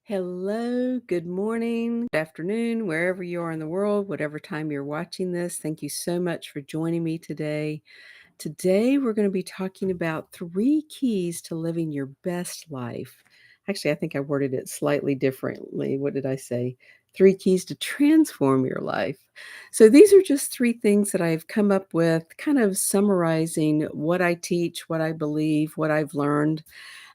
Hello, good morning, good afternoon, wherever you are in the world, whatever time you're watching this. Thank you so much for joining me today. Today, we're going to be talking about 3 keys to living your best life. Actually, I think I worded it slightly differently. What did I say? 3 keys to transform your life. So, these are just 3 things that I've come up with, kind of summarizing what I teach, what I believe, what I've learned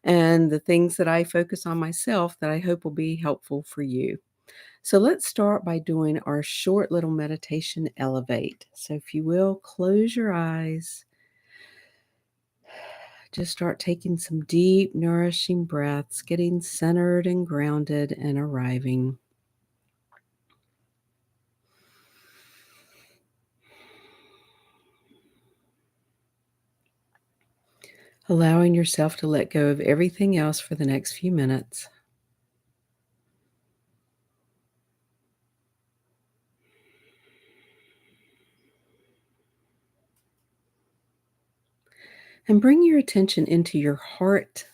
and the things that I focus on myself that I hope will be helpful for you. So let's start by doing our short little meditation elevate. So if you will, close your eyes. Just start taking some deep, nourishing breaths, getting centered and grounded and arriving. Allowing yourself to let go of everything else for the next few minutes. And bring your attention into your heart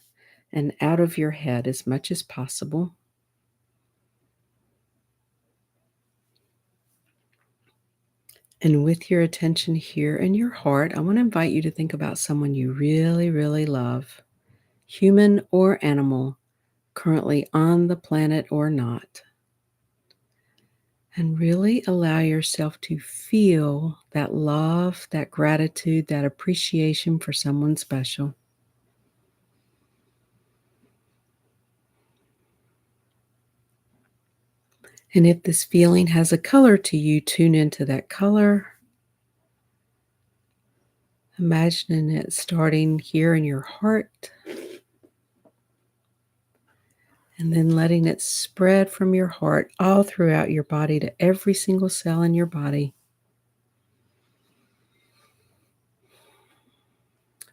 and out of your head as much as possible. And with your attention here in your heart, I want to invite you to think about someone you really, really love, human or animal, currently on the planet or not. And really allow yourself to feel that love, that gratitude, that appreciation for someone special. And if this feeling has a color to you, tune into that color. Imagining it starting here in your heart and then letting it spread from your heart all throughout your body to every single cell in your body.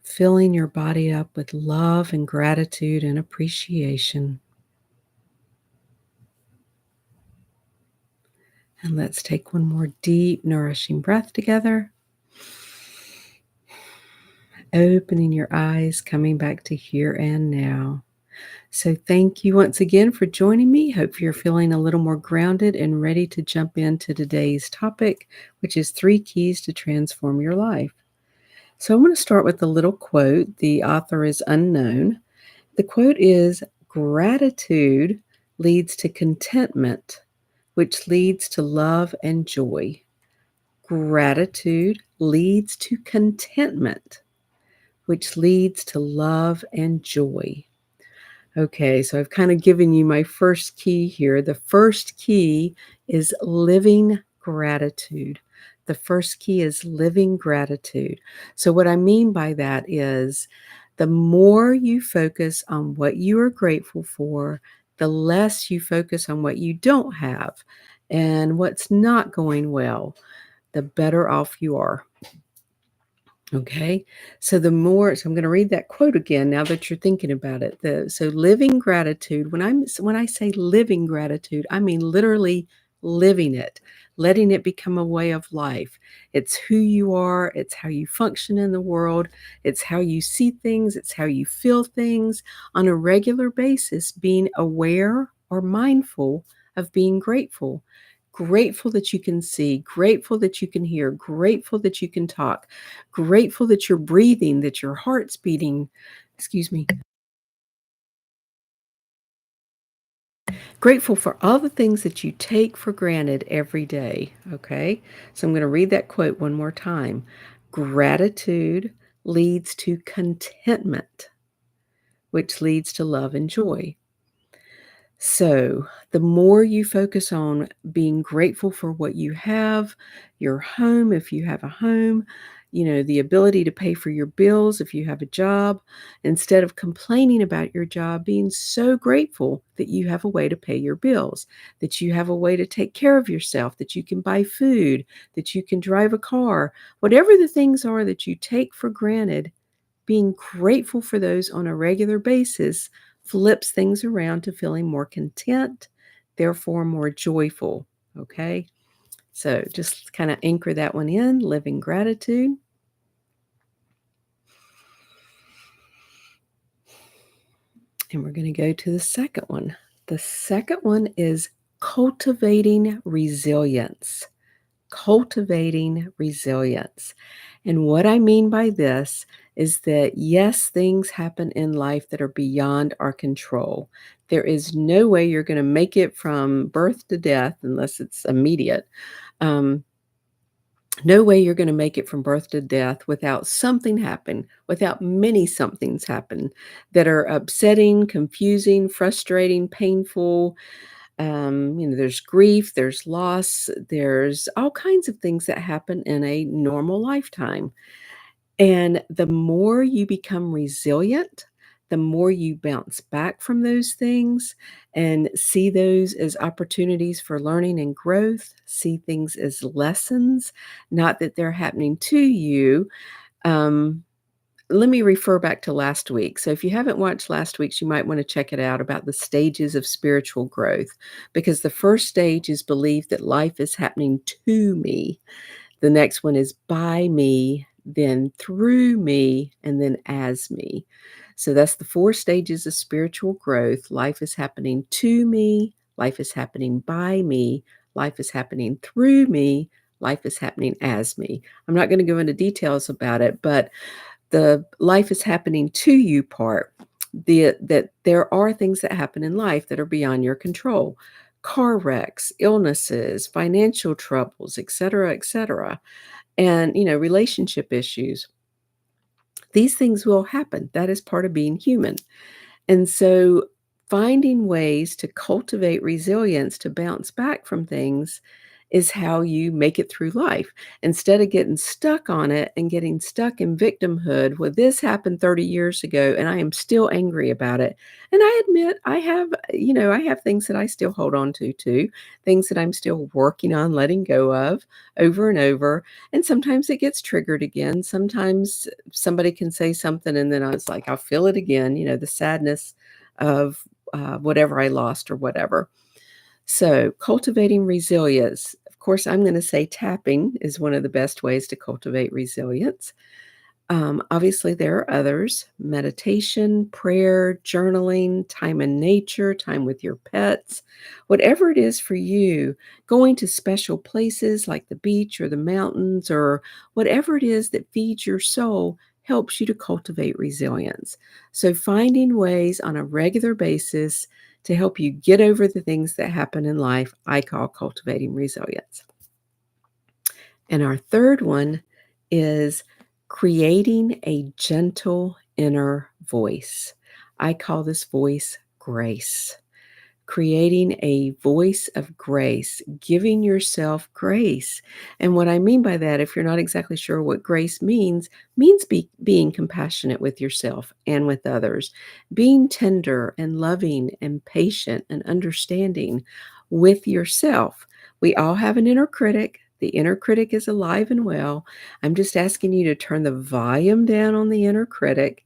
Filling your body up with love and gratitude and appreciation. And let's take one more deep, nourishing breath together. Opening your eyes, coming back to here and now. So thank you once again for joining me. Hope you're feeling a little more grounded and ready to jump into today's topic, which is 3 keys to transform your life. So I'm going to start with a little quote. The author is unknown. The quote is, "Gratitude leads to contentment, which leads to love and joy." Gratitude leads to contentment, which leads to love and joy. Okay, so I've kind of given you my first key here. The first key is living gratitude. The first key is living gratitude. So, what I mean by that is the more you focus on what you are grateful for, the less you focus on what you don't have and what's not going well, the better off you are. Okay. So I'm going to read that quote again now that you're thinking about it. So living gratitude, when I say living gratitude, I mean literally living it, letting it become a way of life. It's who you are, it's how you function in the world, it's how you see things, it's how you feel things on a regular basis, being aware or mindful of being grateful. Grateful that you can see, grateful that you can hear, grateful that you can talk, grateful that you're breathing, that your heart's beating. Excuse me. Grateful for all the things that you take for granted every day. Okay. So I'm going to read that quote one more time. Gratitude leads to contentment, which leads to love and joy. So, the more you focus on being grateful for what you have, your home, if you have a home, the ability to pay for your bills if you have a job, instead of complaining about your job, being so grateful that you have a way to pay your bills, that you have a way to take care of yourself, that you can buy food, that you can drive a car, whatever the things are that you take for granted, being grateful for those on a regular basis flips things around to feeling more content, therefore more joyful. Okay. So just kind of anchor that one in, living gratitude. And we're going to go to the second one. The second one is cultivating resilience. Cultivating resilience. And what I mean by this is that, yes, things happen in life that are beyond our control. There is no way you're going to make it from birth to death unless it's immediate. Um, no way you're going to make it from birth to death without something happen, without many somethings happen that are upsetting, confusing, frustrating, painful. There's grief, there's loss, there's all kinds of things that happen in a normal lifetime. And the more you become resilient, the more you bounce back from those things and see those as opportunities for learning and growth, see things as lessons, not that they're happening to you. Um, Let me refer back to last week. So if you haven't watched last week's, you might want to check it out about the stages of spiritual growth, because the first stage is belief that life is happening to me. The next one is by me, then through me, and then as me. So that's the four stages of spiritual growth. Life is happening to me, life is happening by me, life is happening through me, life is happening as me. I'm not going to go into details about it, but the life is happening to you part, that there are things that happen in life that are beyond your control. Car wrecks, illnesses, financial troubles, etc., etc. And, relationship issues. These things will happen. That is part of being human. And so finding ways to cultivate resilience to bounce back from things is how you make it through life. Instead of getting stuck on it and getting stuck in victimhood, well, this happened 30 years ago and I am still angry about it. And I admit I have things that I still hold on to too, things that I'm still working on letting go of over and over. And sometimes it gets triggered again. Sometimes somebody can say something and then I was like, I'll feel it again, the sadness of whatever I lost or whatever. So, cultivating resilience. Of course, I'm going to say tapping is one of the best ways to cultivate resilience. Obviously, there are others: meditation, prayer, journaling, time in nature, time with your pets, whatever it is for you, going to special places like the beach or the mountains, or whatever it is that feeds your soul helps you to cultivate resilience. So, finding ways on a regular basis to help you get over the things that happen in life, I call cultivating resilience. And our third one is creating a gentle inner voice. I call this voice grace. Creating a voice of grace, giving yourself grace. And what I mean by that, if you're not exactly sure what grace means being compassionate with yourself and with others, being tender and loving and patient and understanding with yourself. We all have an inner critic. The inner critic is alive and well. I'm just asking you to turn the volume down on the inner critic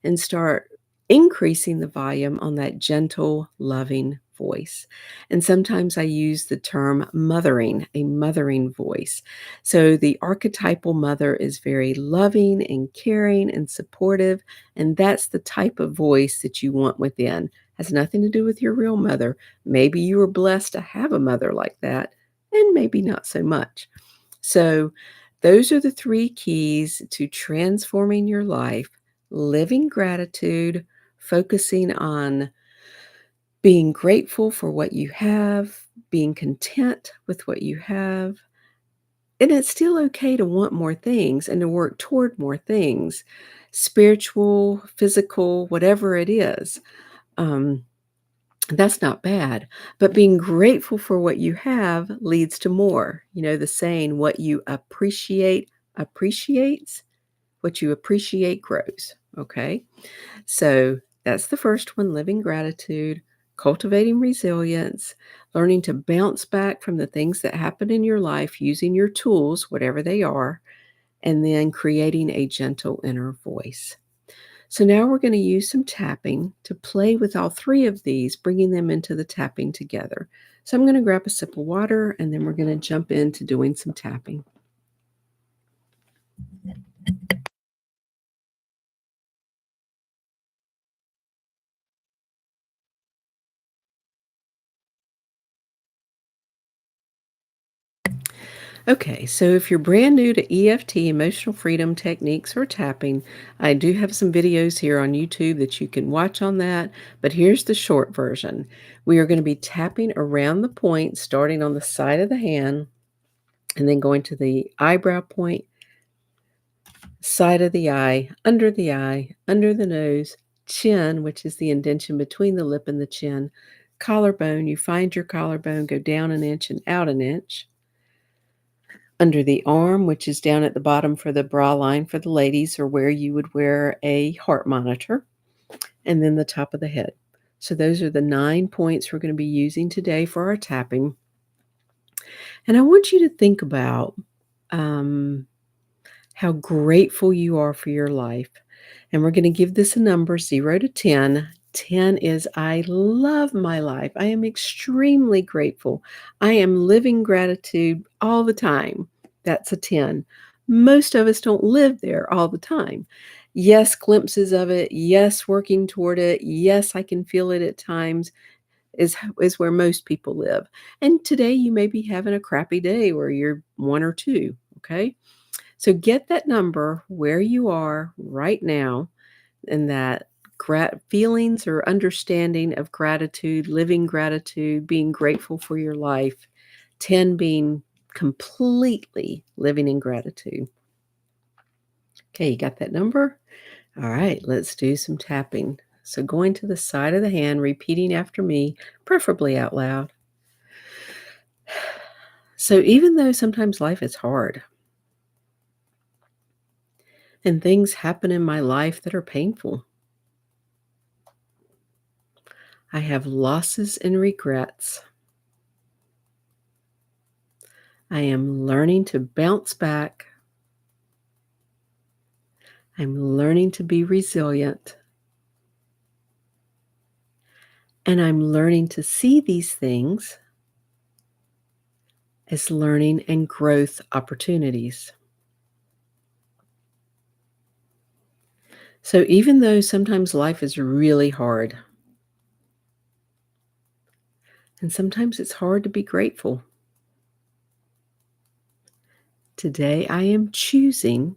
and start increasing the volume on that gentle, loving voice. And sometimes I use the term mothering, a mothering voice. So the archetypal mother is very loving and caring and supportive, and that's the type of voice that you want within. Has nothing to do with your real mother. Maybe you were blessed to have a mother like that, and maybe not so much. So, those are the three keys to transforming your life: living gratitude, focusing on being grateful for what you have, being content with what you have. And it's still okay to want more things and to work toward more things, spiritual, physical, whatever it is. Um, that's not bad. But being grateful for what you have leads to more. The saying, what you appreciate appreciates, what you appreciate grows. Okay. So that's the first one: living gratitude, cultivating resilience, learning to bounce back from the things that happen in your life using your tools, whatever they are, and then creating a gentle inner voice. So now we're going to use some tapping to play with all three of these, bringing them into the tapping together. So I'm going to grab a sip of water and then we're going to jump into doing some tapping. Okay, so if you're brand new to EFT, emotional freedom techniques, or tapping, I do have some videos here on YouTube that you can watch on that. But here's the short version. We are going to be tapping around the point, starting on the side of the hand, and then going to the eyebrow point, side of the eye, under the nose, chin, which is the indentation between the lip and the chin, collarbone. You find your collarbone, go down an inch and out an inch. Under the arm, which is down at the bottom for the bra line for the ladies, or where you would wear a heart monitor, and then the top of the head. So those are the 9 points we're going to be using today for our tapping. And I want you to think about um, how grateful you are for your life. And we're going to give this a number 0 to 10. 10 is I love my life. I am extremely grateful. I am living gratitude all the time. That's a 10. Most of us don't live there all the time. Yes, glimpses of it. Yes, working toward it. Yes, I can feel it at times is where most people live. And today you may be having a crappy day where you're 1 or 2, okay? So get that number where you are right now, and that feelings or understanding of gratitude, living gratitude, being grateful for your life, 10 being completely living in gratitude. Okay, you got that number? All right, let's do some tapping. So going to the side of the hand, repeating after me, preferably out loud. So even though sometimes life is hard and things happen in my life that are painful, I have losses and regrets. I am learning to bounce back. I'm learning to be resilient. And I'm learning to see these things as learning and growth opportunities. So even though sometimes life is really hard, and sometimes it's hard to be grateful, today I am choosing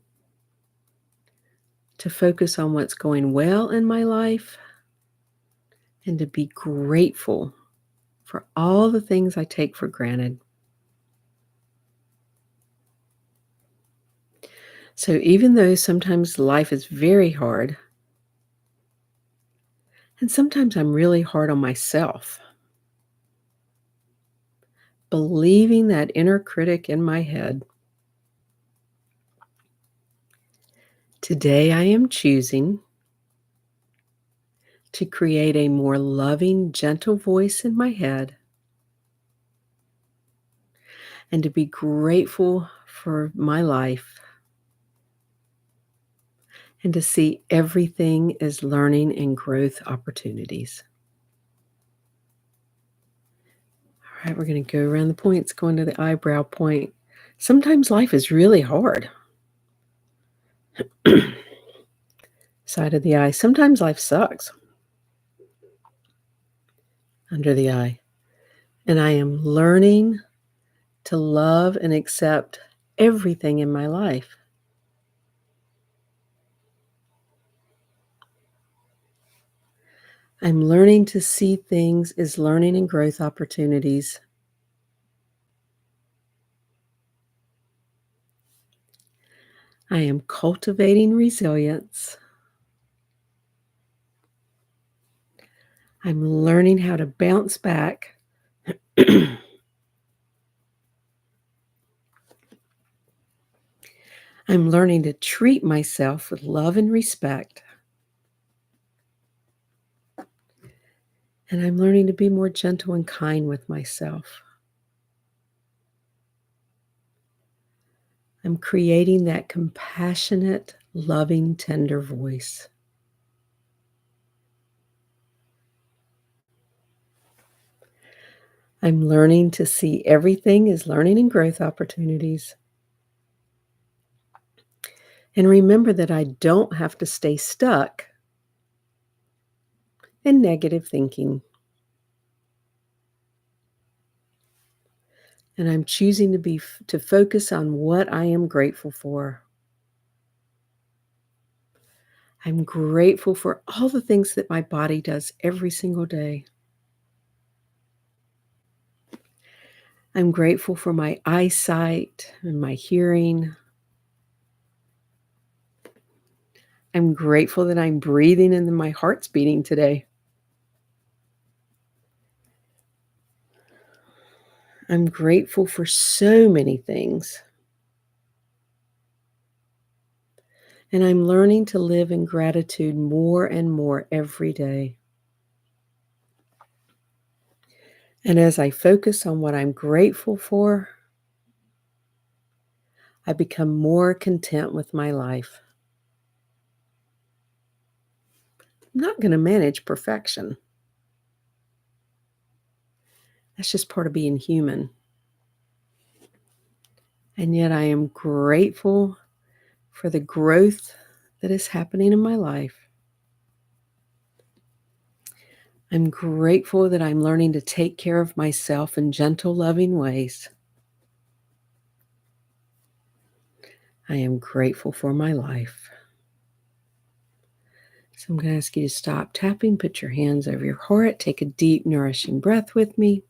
to focus on what's going well in my life and to be grateful for all the things I take for granted. So even though sometimes life is very hard, and sometimes I'm really hard on myself, believing that inner critic in my head, today I am choosing to create a more loving, gentle voice in my head and to be grateful for my life and to see everything as learning and growth opportunities. All right, we're going to go around the points, going to the eyebrow point. Sometimes life is really hard. Side of the eye. Sometimes life sucks. Under the eye. And I am learning to love and accept everything in my life. I'm learning to see things as learning and growth opportunities. I am cultivating resilience. I'm learning how to bounce back. I'm learning to treat myself with love and respect. And I'm learning to be more gentle and kind with myself. I'm creating that compassionate, loving, tender voice. I'm learning to see everything as learning and growth opportunities. And remember that I don't have to stay stuck in negative thinking. And I'm choosing to focus on what I am grateful for. I'm grateful for all the things that my body does every single day. I'm grateful for my eyesight and my hearing. I'm grateful that I'm breathing and that my heart's beating today. I'm grateful for so many things. And I'm learning to live in gratitude more and more every day. And as I focus on what I'm grateful for, I become more content with my life. I'm not going to manage perfection. That's just part of being human. And yet I am grateful for the growth that is happening in my life. I'm grateful that I'm learning to take care of myself in gentle, loving ways. I am grateful for my life. So I'm going to ask you to stop tapping, put your hands over your heart, take a deep, nourishing breath with me.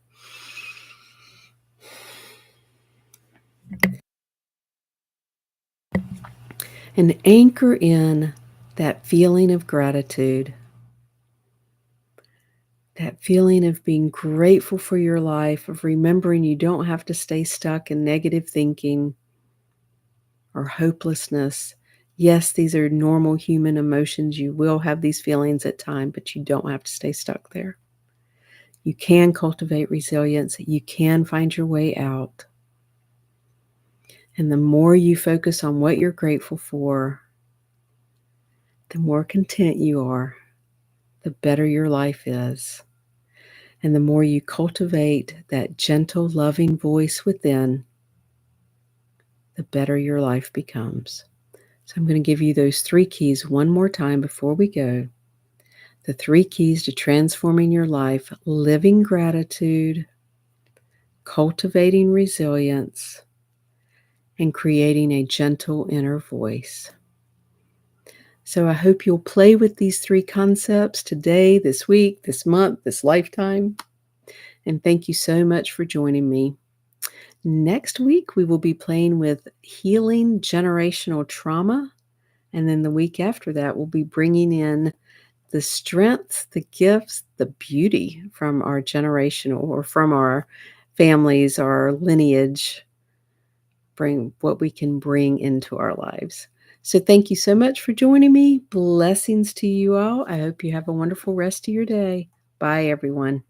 And anchor in that feeling of gratitude, that feeling of being grateful for your life, of remembering you don't have to stay stuck in negative thinking or hopelessness. Yes, these are normal human emotions. You will have these feelings at times, but you don't have to stay stuck there. You can cultivate resilience. You can find your way out. And the more you focus on what you're grateful for, the more content you are, the better your life is. And the more you cultivate that gentle, loving voice within, the better your life becomes. So I'm going to give you those 3 keys one more time before we go. The 3 keys to transforming your life: living gratitude, cultivating resilience, and creating a gentle inner voice. So I hope you'll play with these 3 concepts today, this week, this month, this lifetime. And thank you so much for joining me. Next week, we will be playing with healing generational trauma. And then the week after that, we'll be bringing in the strengths, the gifts, the beauty from our generational or from our families, our lineage, bring what we can bring into our lives. So thank you so much for joining me. Blessings to you all. I hope you have a wonderful rest of your day. Bye, everyone.